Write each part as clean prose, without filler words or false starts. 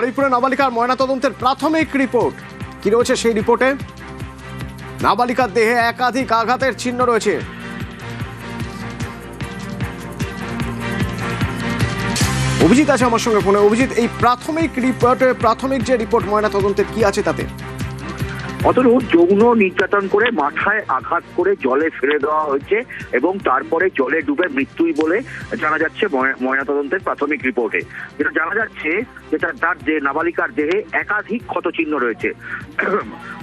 হরিপুরে নাবালিকার ময়নাতদন্তের প্রাথমিক রিপোর্ট কি রয়েছে সেই রিপোর্টে? নাবালিকার দেহে একাধিক আঘাতের চিহ্ন রয়েছে। অভিজিৎ আছে আমার সঙ্গে ফোনে। অভিজিৎ, এই প্রাথমিক যে রিপোর্ট ময়নাতদন্তের কি আছে তাতে? অতনু, যৌন নির্যাতন করে মাথায় আঘাত করে জলে ফেলে দেওয়া হয়েছে এবং তারপরে জলে ডুবে মৃত্যুই বলে জানা যাচ্ছে ময়নাতদন্তের প্রাথমিক রিপোর্টে। যেটা জানা যাচ্ছে যেটা তার যে নাবালিকার দেহে একাধিক ক্ষতচিহ্ন রয়েছে।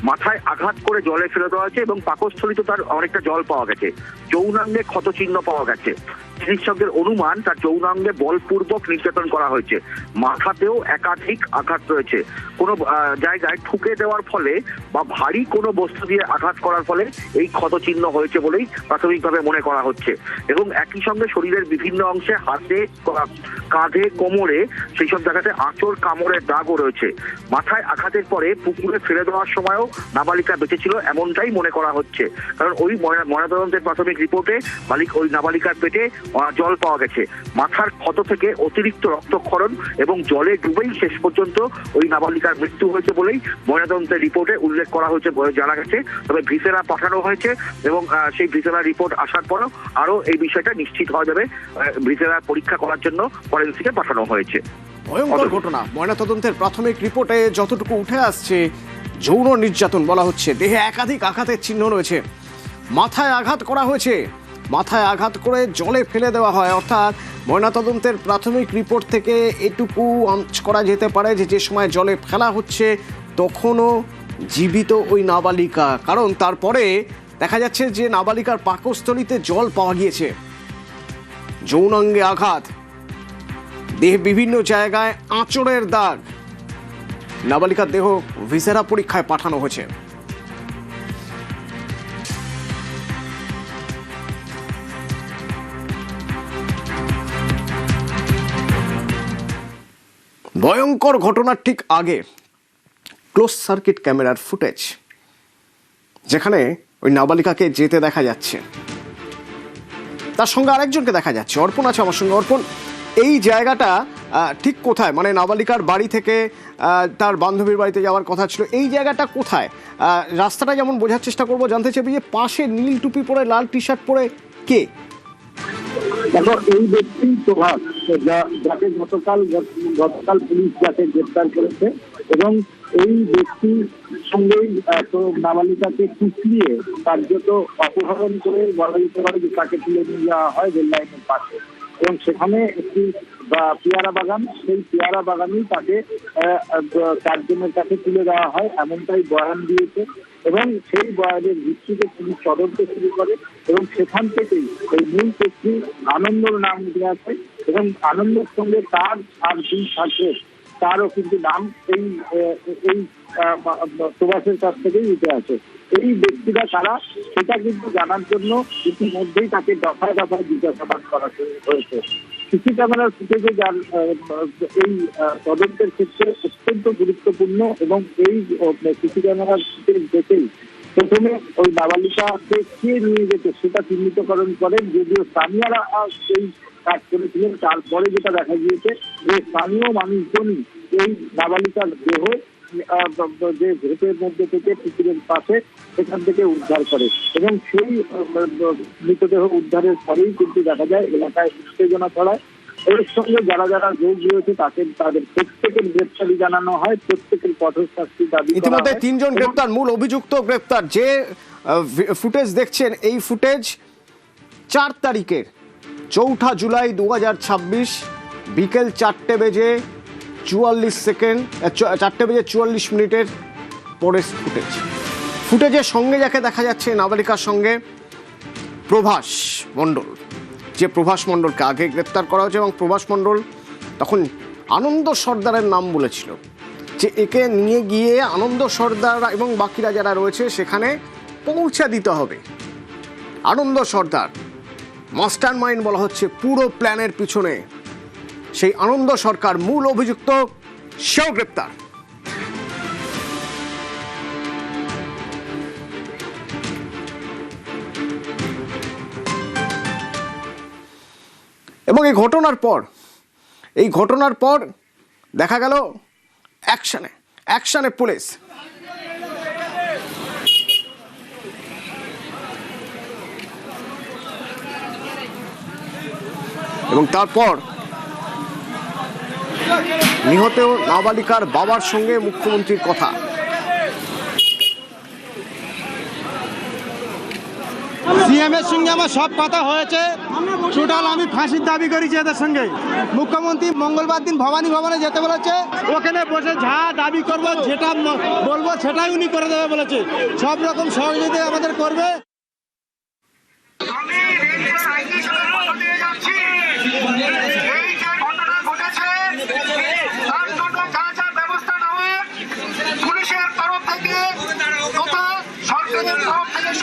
মাথায় আঘাত করে জলে ফেলে দেওয়া হয়েছে এবং পাকস্থলিতে তার অনেকটা জল পাওয়া গেছে। যৌনাঙ্গে ক্ষতচিহ্ন পাওয়া গেছে। চিকিৎসকদের অনুমান তার যৌনাঙ্গে বলপূর্বক নির্যাতন করা হয়েছে। মাথাতেও একাধিক আঘাত রয়েছে। কোনো জায়গায় ঠুকে দেওয়ার ফলে বা ভারী কোনো বস্তু দিয়ে আঘাত করার ফলে এই ক্ষতচিহ্ন হয়েছে বলেই প্রাথমিকভাবে মনে করা হচ্ছে। এবং একই সঙ্গে শরীরের বিভিন্ন অংশে, হাতে, কাঁধে, কোমরে, সেই সব জায়গাতে আঁচড় কামড়ের দাগও রয়েছে। মাথায় আঘাতের পরে পুকুরে ফেলে দেওয়ার সময়ও নাবালিকা বেঁচে ছিল এমনটাই মনে করা হচ্ছে। কারণ ওই ময়নাতদন্তের প্রাথমিক রিপোর্টে ওই নাবালিকার পেটে জল পাওয়া গেছে। মাথার ক্ষত থেকে অতিরিক্ত রক্তক্ষরণ এবং জলে ডুবেই শেষ পর্যন্ত ওই নাবালিকার মৃত্যু হয়েছে বলেই ময়নাতদন্তের রিপোর্টে উল্লেখ করা হয়েছে বলে জানা গেছে। তবে ভিসেরা পাঠানো হয়েছে এবং সেই ভিসেরা রিপোর্ট আসার পরও আরো এই বিষয়টা নিশ্চিত হওয়া যাবে। ভিসেরা পরীক্ষা করার জন্য ফরেনসিকে পাঠানো হয়েছে। ভয়ঙ্কর ঘটনা। ময়নাতদন্তের প্রাথমিক রিপোর্টে যতটুকু উঠে আসছে, যৌন নির্যাতন বলা হচ্ছে। দেহে একাধিক আঘাতের চিহ্ন রয়েছে। মাথায় আঘাত করা হয়েছে, মাথায় আঘাত করে জলে ফেলে দেওয়া হয়। অর্থাৎ ময়নাতদন্তের প্রাথমিক রিপোর্ট থেকে এটুকু আঁচ করা যেতে পারে যে সময় জলে ফেলা হচ্ছে তখনও জীবিত ওই নাবালিকা। কারণ তারপরে দেখা যাচ্ছে যে নাবালিকার পাকস্থলিতে জল পাওয়া গিয়েছে। যৌনাঙ্গে আঘাত, দেহে বিভিন্ন জায়গায় আঁচড়ের দাগ। নাবালিকার দেহ ভিসেরা পরীক্ষায় পাঠানো হয়েছে। ভয়ঙ্কর ঘটনার ঠিক আগে ক্লোজ সার্কিট ক্যামেরার ফুটেজ, যেখানে ওই নাবালিকাকে যেতে দেখা যাচ্ছে, তার সঙ্গে আরেকজনকে দেখা যাচ্ছে। অর্পণ আছে আমার সঙ্গে। অর্পণ, এই জায়গাটা ঠিক কোথায়? মানে নাবালিকার বাড়ি থেকে তার বান্ধবীর বাড়িতে যাওয়ার কথা ছিল, এই জায়গাটা কোথায়? রাস্তাটা যেমন বোঝার চেষ্টা করবো, জানতে চাইবি যে পাশে নীল টুপি পরে, লাল টি শার্ট পরে কে? দেখো, এই ব্যক্তি প্রভাস, যাকে গতকাল পুলিশ যাকে গ্রেপ্তার করেছে এবং এই ব্যক্তির সঙ্গেই নাবালিকাকে কুচলিয়ে কার্যত অপহরণ করে বলা যেতে পারে যে তাকে তুলে নিয়ে যাওয়া হয় রেল লাইনের পাশে। এবং সেখানে একটি পেয়ারা বাগান, সেই পেয়ারা বাগানেই তাকে চারজনের কাছে তুলে দেওয়া হয় এমনটাই বয়ান দিয়েছে। এবং সেই বয়ানের ভিত্তিতে পুলিশ তদন্ত শুরু করে এবং সেখান থেকেই এই মূল ব্যক্তি আনন্দর নাম উঠে আসে এবং আনন্দের সঙ্গে তার আর দুই ছাত্রের তারও কিন্তু নাম এই প্রবাসের কাছ থেকেই উঠে আসে। এই ব্যক্তিরা কারা সেটা কিন্তু জানার জন্য ইতিমধ্যেই তাকে দফায় দফায় জিজ্ঞাসাবাদ করা হয়েছে। সিসি ক্যামেরার ফুটেজে যার এই তদন্তের ক্ষেত্রে অত্যন্ত গুরুত্বপূর্ণ এবং এই সিসি ক্যামেরার ফুটেজ দেখেই প্রথমে ওই নাবালিকাকে কে নিয়ে যেত সেটা চিহ্নিতকরণ করেন। যদিও স্থানীয়রা এই কাজ করেছিলেন, তারপরে যেটা দেখা গিয়েছে যে স্থানীয় মানুষজনই এই নাবালিকার দেহ যে ভেটের মধ্যে থেকে পুকুরের পাশে সেখান থেকে উদ্ধার করে এবং সেই মৃতদেহ উদ্ধারের পরেই কিন্তু দেখা যায় এলাকায় উত্তেজনা ছড়ায়। এর সঙ্গে যারা যারা যোগ দিয়েছে তাদের প্রত্যেকের গ্রেপ্তারি জানানো হয়, প্রত্যেকের কঠোর শাস্তি দাবি। ইতিমধ্যে 3 জন গ্রেপ্তার, মূল অভিযুক্ত গ্রেপ্তার। যে ফুটেজ দেখছেন এই ফুটেজ 4 তারিখের, 4 জুলাই 2026 বিকেল 4টে বেজে 44 মিনিটের পরের ফুটেজের সঙ্গে যাকে দেখা যাচ্ছে নাবালিকার সঙ্গে প্রভাস মণ্ডল। যে প্রভাস মণ্ডলকে আগে গ্রেপ্তার করা হয়েছে এবং প্রভাস মণ্ডল তখন আনন্দ সর্দারের নাম বলেছিল যে একে নিয়ে গিয়ে আনন্দ সর্দার এবং বাকিরা যারা রয়েছে সেখানে পৌঁছে দিতে হবে। আনন্দ সর্দার মাস্টার মাইন্ড বলা হচ্ছে পুরো প্ল্যানের পিছনে। সেই আনন্দ সরকার মূল অভিযুক্ত, সেও গ্রেপ্তার। এবং এই ঘটনার পর দেখা গেল অ্যাকশনে পুলিশ। এবং তারপর নিহত নাবালিকার বাবার সঙ্গে মুখ্যমন্ত্রীর কথা। সিএম এর সঙ্গে আমার সব কথা হয়েছে, টোটাল আমি ফাঁসির দাবি করেছি এদের সঙ্গে। মুখ্যমন্ত্রী মঙ্গলবার দিন ভবানী ভবনে যেতে বলেছে, ওখানে বসে যা দাবি করবো, যেটা বলবো সেটাই উনি করে দেবে বলেছে। সব রকম সহযোগিতা আমাদের করবে।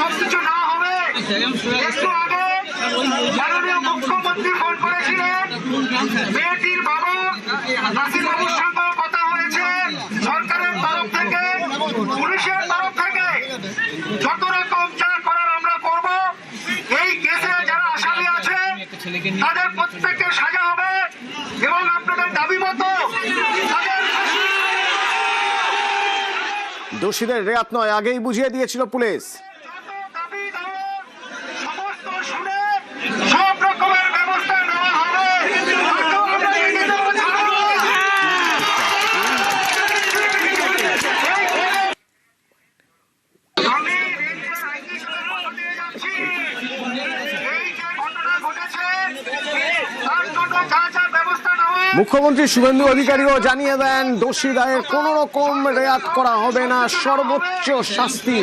সবকিছু না হবে। একটু আগে মাননীয় মুখ্যমন্ত্রী ফোন করেছিলেন, মেয়েটির বাবা নাসির বাবুর সঙ্গে কথা হয়েছে। সরকারের তরফ থেকে, পুলিশের তরফ থেকে যত রকম যা করার আমরা করব। এই কেসে যারা আসামি আছে তাদের প্রত্যেককে সাজা হবে এবং আপনাদের দাবি মতো তাদের দোষীদের রেয়াত নয়, আগেই বুঝিয়ে দিয়েছিল পুলিশ। সব রকমের ব্যবস্থা নেওয়া হবে। আমি এই যে ঘটনা ঘটেছে তার জন্য যা যা ব্যবস্থা নেওয়া। মুখ্যমন্ত্রী শুভেন্দু অধিকারীও জানিয়ে দেন, দোষীদের কোনো রকম রেয়াত করা হবে না, সর্বোচ্চ শাস্তি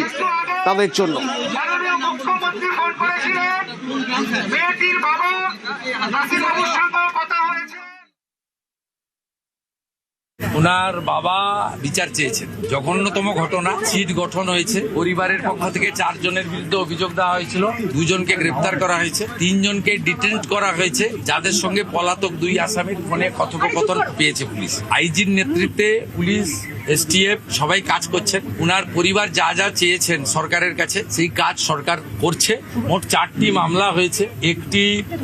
তাদের জন্য। মাননীয় মুখ্যমন্ত্রী ফোন করেছিলেন, মেয়েটির বাবা নাসির বাবুর সঙ্গে কথা হয়েছে। ওনার বাবা বিচার চেয়েছেন। জঘন্যতম ঘটনা, সিট গঠন হয়েছে। পরিবারের পক্ষ থেকে 4 জনের বিরুদ্ধে অভিযোগ দেওয়া হয়েছিল, 2 জনকে গ্রেপ্তার করা হয়েছে, 3 জনকে ডিটেন্ট করা হয়েছে, যাদের সঙ্গে পলাতক 2 আসামির ফোনে কথোপকথন পেয়েছে পুলিশ। আইজির নেতৃত্বে পুলিশ, এসটিএফ সবাই কাজ করছেন। উনার পরিবার যা যা চেয়েছেন সরকারের কাছে সেই কাজ সরকার করছে। মোট 4টি মামলা হয়েছে। একটি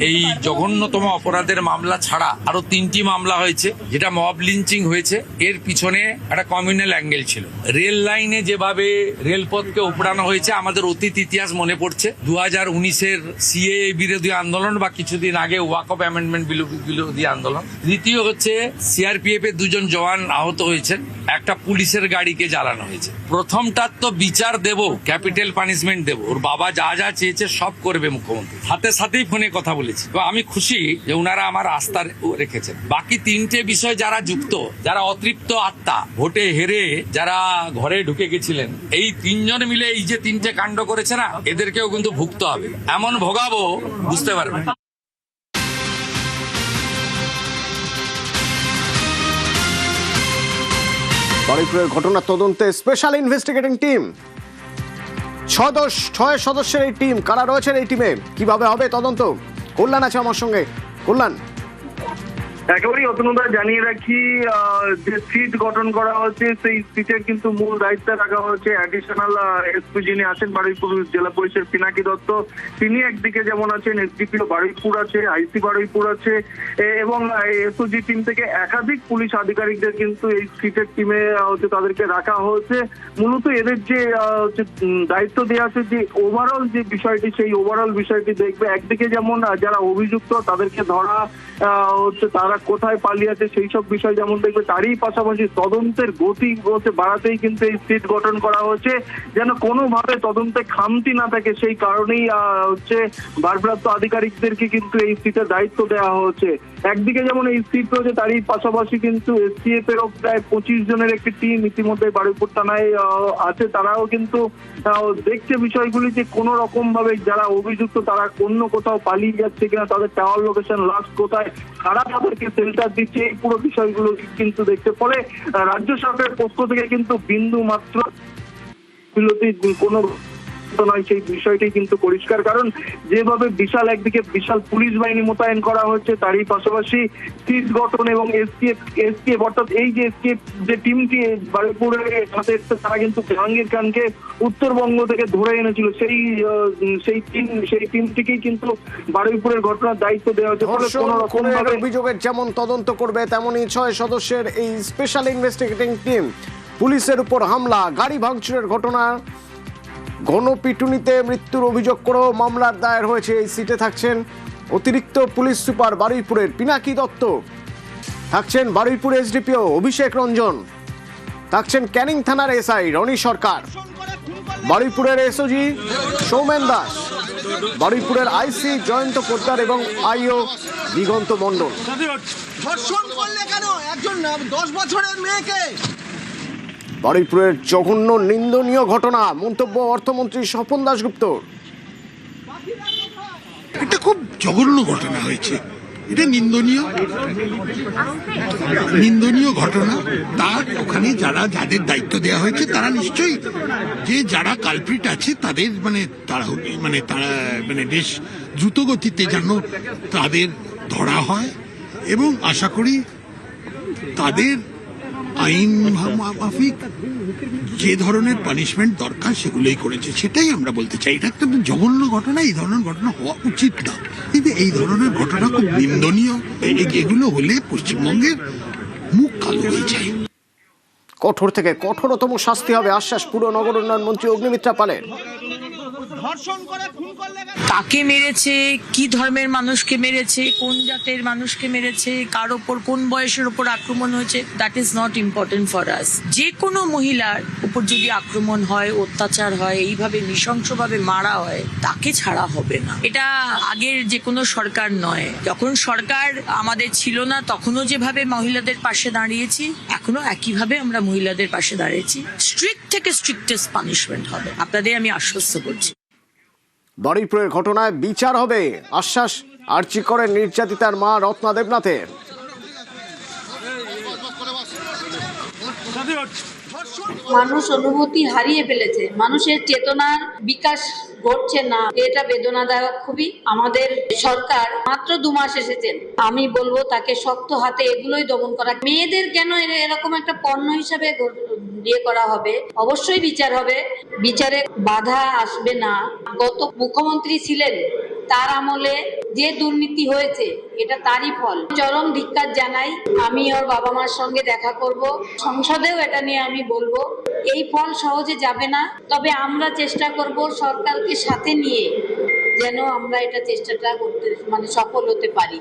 এই জঘন্যতম অপরাধের মামলা ছাড়া আরো 3টি মামলা হয়েছে, যেটা মব লিঞ্চিং হয়েছে। এর পিছনে একটা কমিউনাল অ্যাঙ্গেল ছিল। রেল লাইনে যেভাবে রেলপথকে উপড়ানো হয়েছে, আমাদের অতীত ইতিহাস মনে পড়ছে। 2019-এর সিএএ বিরোধী আন্দোলন বা কিছুদিন আগে ওয়াকফ অ্যামেন্ডমেন্ট বিরোধী আন্দোলন। দ্বিতীয় হচ্ছে সিআরপিএফ এর 2 জন জওয়ান আহত হয়েছেন, একটা পুলিশের গাড়িকে জ্বালানো হয়েছে। প্রথমটার তো বিচার দেব, ক্যাপিটাল পানিশমেন্ট দেব। ওর বাবা যা যা চেয়েছে সব করবে মুখ্যমন্ত্রী। হাতে সাথেই ফোনে কথা বলেছি। তো আমি খুশি যে ওনারা আমার আস্থা রেখেছেন। বাকি 3টে বিষয় যারা যুক্ত, যারা অতৃপ্ত আত্মা, ভোটে হেরে যারা ঘরে ঢুকে গেছিলেন, এই 3 জন মিলে এই যে 3টে কাণ্ড করেছে না, এদেরকেও কিন্তু ভুগতে হবে। এমন ভোগাবো বুঝতে পারবেন। বারুইপুরের ঘটনার তদন্তে স্পেশাল ইনভেস্টিগেটিং টিম, 6 সদস্যের এই টিম। কারা রয়েছেন এই টিমে, কিভাবে হবে তদন্ত? কল্যাণ আছে আমার সঙ্গে। কল্যাণ, একেবারেই অতনুদা জানিয়ে রাখি, যে সিট গঠন করা হচ্ছে সেই সিটের কিন্তু মূল দায়িত্বে রাখা হচ্ছে অ্যাডিশনাল এসপি যিনি আছেন বারুইপুর জেলা পুলিশের পিনাকি দত্ত। তিনি একদিকে যেমন আছেন, এসডিপিও বারুইপুর আছে, আইসি বারুইপুর আছে এবং এসওজি টিম থেকে একাধিক পুলিশ আধিকারিকদের কিন্তু এই সিটের টিমে হচ্ছে তাদেরকে রাখা হয়েছে। মূলত এদের যে দায়িত্ব দেওয়া আছে, যে ওভারঅল যে বিষয়টি, সেই ওভারঅল বিষয়টি দেখবে। একদিকে যেমন যারা অভিযুক্ত তাদেরকে ধরা হচ্ছে, তারা কোথায় পালিয়ে আছে সেই সব বিষয় যেমন দেখবে, তারই পাশাপাশি তদন্তের গতি বাড়াতেই কিন্তু এই সিট গঠন করা হয়েছে, যেন কোনোভাবে তদন্তে খামতি না থাকে। সেই কারণেই হচ্ছে ভারপ্রাপ্ত আধিকারিকদেরকে কিন্তু এই সিটের দায়িত্ব দেওয়া হয়েছে। একদিকে যেমন এই সিট রয়েছে, তারই পাশাপাশি কিন্তু এসটিএফ এরও প্রায় 25 জনের একটি টিম ইতিমধ্যে বারুইপুর থানায় আছে। তারাও কিন্তু দেখছে বিষয়গুলি, যে কোনো রকম ভাবে যারা অভিযুক্ত তারা অন্য কোথাও পালিয়ে যাচ্ছে কিনা, তাদের টাওয়ার লোকেশন লাস্ট কোথায়, তারা তাদেরকে সেল্টার দিচ্ছে, এই পুরো বিষয়গুলো কিন্তু দেখতে। ফলে রাজ্য সরকারের পক্ষ থেকে কিন্তু বিন্দু মাত্র কোনো নয় সেই বিষয়টি কিন্তু পরিষ্কার। কারণ যেভাবে একদিকে বিশাল পুলিশ বাহিনী মোতায়েন করা হচ্ছে, তারই পাশাপাশি সিট গঠন এবং এসটিএফ অর্থাৎ এই যে এসটিএফ যে টিমটি বারুইপুরের সাথে এসছে, তারা কিন্তু জাহাঙ্গীর খানকে উত্তরবঙ্গ থেকে ধরে এনেছিল। সেই টিমটিকেই কিন্তু বারুইপুরের ঘটনার দায়িত্ব দেওয়া হচ্ছে। ফলে কোনো রকম ভাবে অভিযোগের যেমন তদন্ত করবে, তেমনি 6 সদস্যের এই স্পেশাল ইনভেস্টিগেটিং টিম পুলিশের উপর হামলা, গাড়ি ভাঙচুরের ঘটনা, গণপিটুনিতে মৃত্যুর অভিযোগ করেও মামলার দায়ের হয়েছে। এই সিটে থাকছেন অতিরিক্ত পুলিশ সুপার বারুইপুরের পিনাকি দত্ত, থাকছেন বারুইপুর এসডিপিও অভিষেক রঞ্জন, থাকছেন ক্যানিং থানার এসআই রনি সরকার, বারুইপুরের এসওজি সৌমেন দাস, বারুইপুরের আইসি জয়ন্ত পোদ্দার এবং আইও দিগন্ত মণ্ডল। ধর্ষণ করলে কেন একজন 10 বছরের মেয়েকে? বারুইপুরের জঘন্য নিন্দনীয় ঘটনা, মন্তব্য অর্থমন্ত্রী স্বপন দাশগুপ্ত। এটা খুব জঘন্য ঘটনা হয়েছে, এটা নিন্দনীয় ঘটনা। তার ওখানে যাদের দায়িত্ব দেওয়া হয়েছে তারা নিশ্চয়ই যে যারা কালপ্রিট আছে তাদের তারা বেশ দ্রুত গতিতে যেন তাদের ধরা হয় এবং আশা করি তাদের আইন মাফিক যে ধরনের পানিশমেন্ট দরকার সেগুলোই করেছে, সেটাই আমরা বলতে চাই। এটা একটা জঘন্য ঘটনা, এই ধরনের ঘটনা হওয়া উচিত না, কিন্তু এই ধরনের ঘটনা খুব নিন্দনীয়। এগুলো হলে পশ্চিমবঙ্গের মুখ কালো হয়ে যায়। কঠোর থেকে কঠোরতম শাস্তি হবে, আশ্বাস পুর নগর উন্নয়ন মন্ত্রী অগ্নিমিত্রা পালের। কাকে মেরেছে, কি ধর্মের মানুষকে মেরেছে, কোন জাতের মানুষকে মেরেছে, কার ওপর কোন বয়সের ওপর আক্রমণ হয়েছে, that is not important for us. যে কোনো মহিলার উপর যদি আক্রমণ হয়, অত্যাচার হয়, এইভাবে নৃশংসভাবে মারা হয়, তাকে ছাড়া হবে না। এটা আগের যে কোনো সরকার নয়, যখন সরকার আমাদের ছিল না তখনও যেভাবে মহিলাদের পাশে দাঁড়িয়েছি, এখনো একইভাবে আমরা মহিলাদের পাশে দাঁড়িয়েছি। স্ট্রিক্ট থেকে স্ট্রিক্টেস্ট পানিশমেন্ট হবে, আপনাদের আমি আশ্বস্ত করছি। বারুইপুরের ঘটনায় বিচার হবে, আশ্বাস আর্চি করেন নির্যাতিতার মা রত্না দেবনাথের। মানুষ অনুভূতি হারিয়ে ফেলেছে, মানুষের চেতনার বিকাশ ঘটছে না, এটা বেদনাদায়ক খুবই। আমাদের সরকার মাত্র 2 মাস এসেছেন, আমি বলবো তাকে শক্ত হাতে এগুলোই দমন করা। মেয়েদের কেন এরকম একটা পণ্য হিসাবে ইয়ে করা হবে? অবশ্যই বিচার হবে, বিচারে বাধা আসবে না। গত মুখ্যমন্ত্রী ছিলেন, তার আমলে যে দুর্নীতি হয়েছে এটা তারই ফল। চরম ধিক্কার জানাই। আমি ওর বাবা মার সঙ্গে দেখা করব, সংসদেও এটা নিয়ে আমি বলবো। এই ফল সহজে যাবে না, তবে আমরা চেষ্টা করব সরকারকে সাথে নিয়ে যেন আমরা এটা চেষ্টাটা করতে সফল হতে পারি।